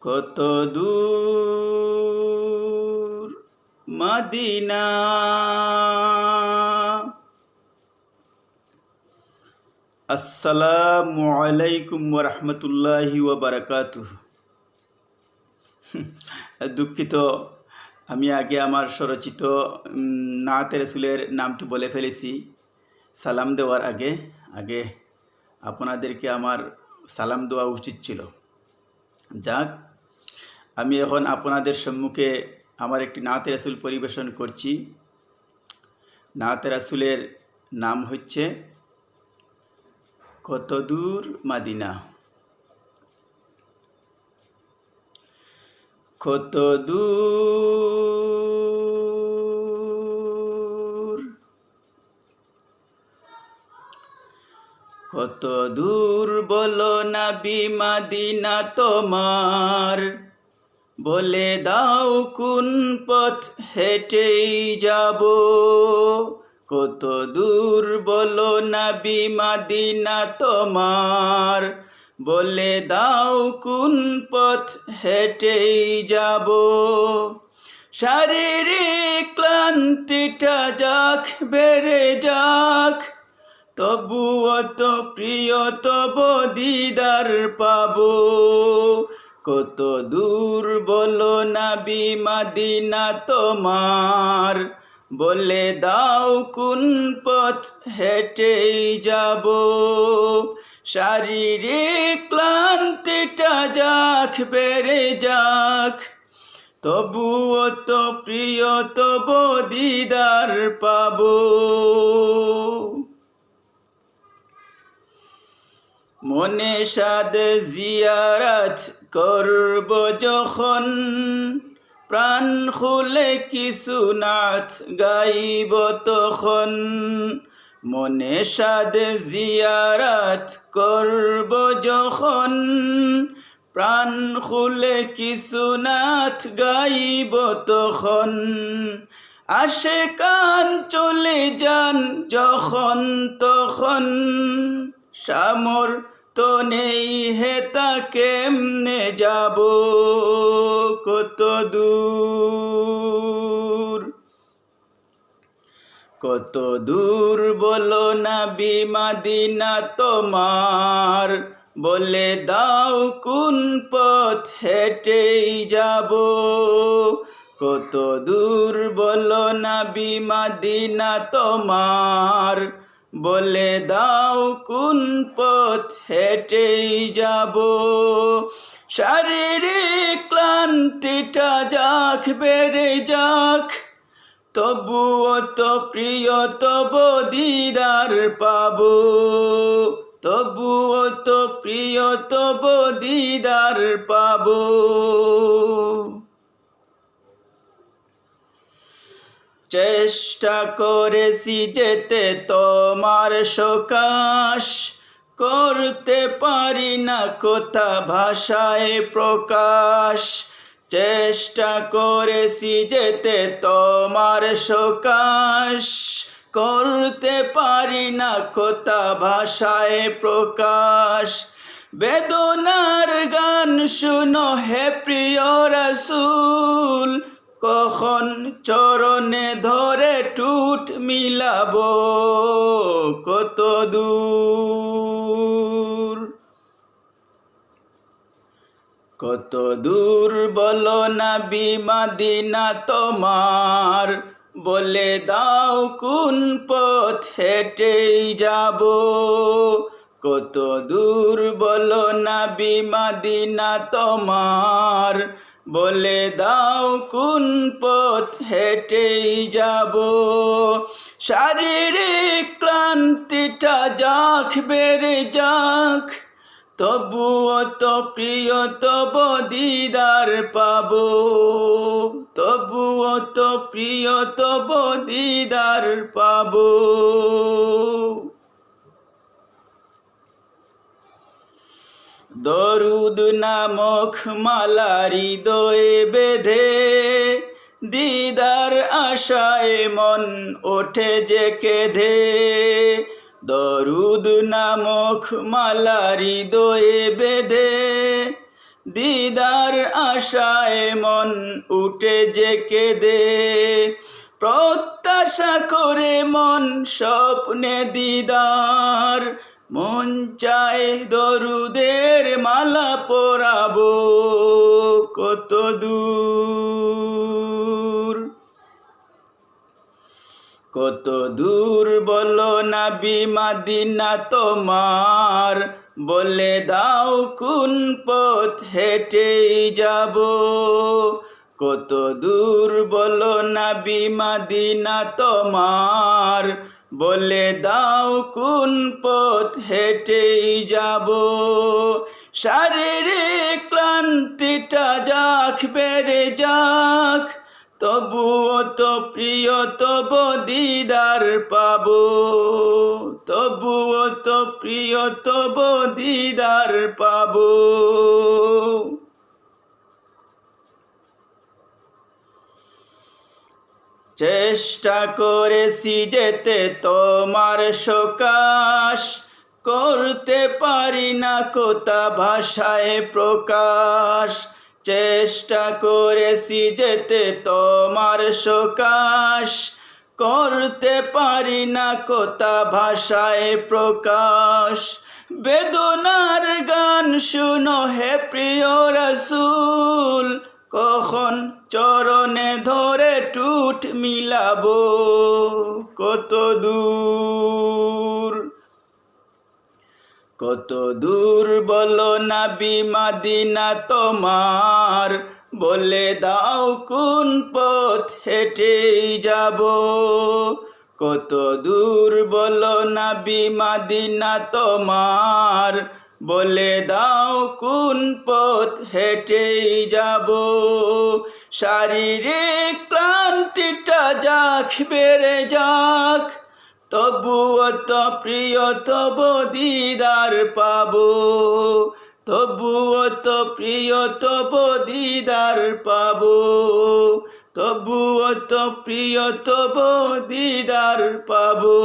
কত দূর মদিনা। আসসালামু আলাইকুম ওয়া রাহমাতুল্লাহি ওয়া বারাকাতুহু। দুঃখিত, আমি আগে আমার স্বরচিত নাতে রাসূলের নামটি বলে ফেলেছি সালাম দেওয়ার আগে আগে আপনাদেরকে আমার সালাম দেওয়া উচিত ছিল। যাক, আমি এখন আপনাদের সম্মুখে আমার একটি নাতে রাসূল পরিবেশন করছি। নাতে রাসূলের নাম হচ্ছে কত দূর মদিনা। কত দূর, কত দূর বলো নবী মদিনা তোমার, বলে দাও কোন পথ হেঁটেই যাব। কত দূর বলো নবী মদিনা তোমার, বলে দাও কোন পথ হেঁটেই যাব। শারীরিক ক্লান্তিটা যাক বেড়ে যাক, তবুও তো প্রিয় তব দিদার পাবো। কত দূর বলো নবী মদিনা তোমার, বলে দাও কোন পথ হেঁটেই যাব। শারীরিক ক্লান্তিটা যাক বেড়ে যাক, তবুও তো প্রিয় তব দিদার পাবো। মনে সাদ জিয়ারত করব যখন, প্রাণ খুলে কিছু নাচ গাইব তখন। মনে সাদ জিয়ারত করব যখন, প্রাণ খুলে কিছু নাচ গাইব তখন। আশিকান চলে যান যখন তখন, সামর্থ্য নেই হেতা কেমনে যাব। কত দূর, কত দূর বলো নবী মদিনা তোমার, বলে দাও কোন পথ হেঁটেই যাব। কত দূর বলো নবী মদিনা তোমার, বলে দাও কোন পথ হেঁটেই যাব। শারীরিক ক্লান্তিটা যাক বেড়ে যাক, তবুও তো প্রিয় তব দিদার পাবো। তবুও তো প্রিয় তব দিদার পাবো। চেষ্টা করেছি যেতে তোমার সকাশ, করতে পারি না কোথা ভাষায় প্রকাশ। চেষ্টা করেছি যেতে তোমার সকাশ, করতে পারি না কোথা ভাষায় প্রকাশ। বেদনার গান শুনো হে প্রিয় রাসূল, কখন চরণে ধরে টুট মিলাবো। কত দূর, কত দূর বলো নবী মদিনা তোমার, বলে দাও কোন পথ হেঁটেই যাব। কত দূর বলো নবী মদিনা তোমার, বলে দাও কোন পথ হেঁটেই যাব। শারীরিক ক্লান্তিটা যাক বেড়ে যাক, তবুও তো প্রিয় তব দিদার পাবো। তবুও তো প্রিয় তব দিদার পাবো। দরুদ নামক মালা হৃদয়ে বেঁধে, দিদার আশায় মন ওঠে যে কেঁদে। দরুদ নামক মালা হৃদয়ে বেঁধে, দিদার আশায় মন উঠে যে কেঁদে, প্রত্যাশা করে মন স্বপ্নে দিদার, মন চায় দরুদের মালা পরাবো কত দূর, কত দূর বলো নবী মদিনা তোমার, বলে দাও কোন পথ হেঁটেই যাব, কত দূর বলো নবী মদিনা তোমার, বলে দাও কোন পথ হেঁটেই যাব, শারীরিক ক্লান্তিটা যাক বেড়ে যাক, তবুও তো প্রিয় তব দিদার পাবো, তবুও তো প্রিয় তব দিদার পাবো। চেষ্টা করেছি যেতে তোমার সকাশ, করতে পারি না কোথা ভাষায় প্রকাশ, চেষ্টা করেছি যেতে তোমার সকাশ, করতে পারি না কোথা ভাষায় প্রকাশ, বেদনার গান শুনো হে প্রিয় রাসূল, কখন চরণে ধরে টুট মিলাবো কত দূর, কত দূর বলো নবী মদিনা তোমার, বলে দাও কোন পথ হেঁটেই যাব, কত দূর বলো নবী মদিনা তোমার, বলে দাও কোন পথ হেঁটেই যাব, শারীরিক ক্লান্তিটা যাক বেড়ে যাক, তবুও তো প্রিয় তব দিদার পাবো, তবুও তো প্রিয় তব দিদার পাবো, তবুও তো প্রিয় তব দিদার পাবো।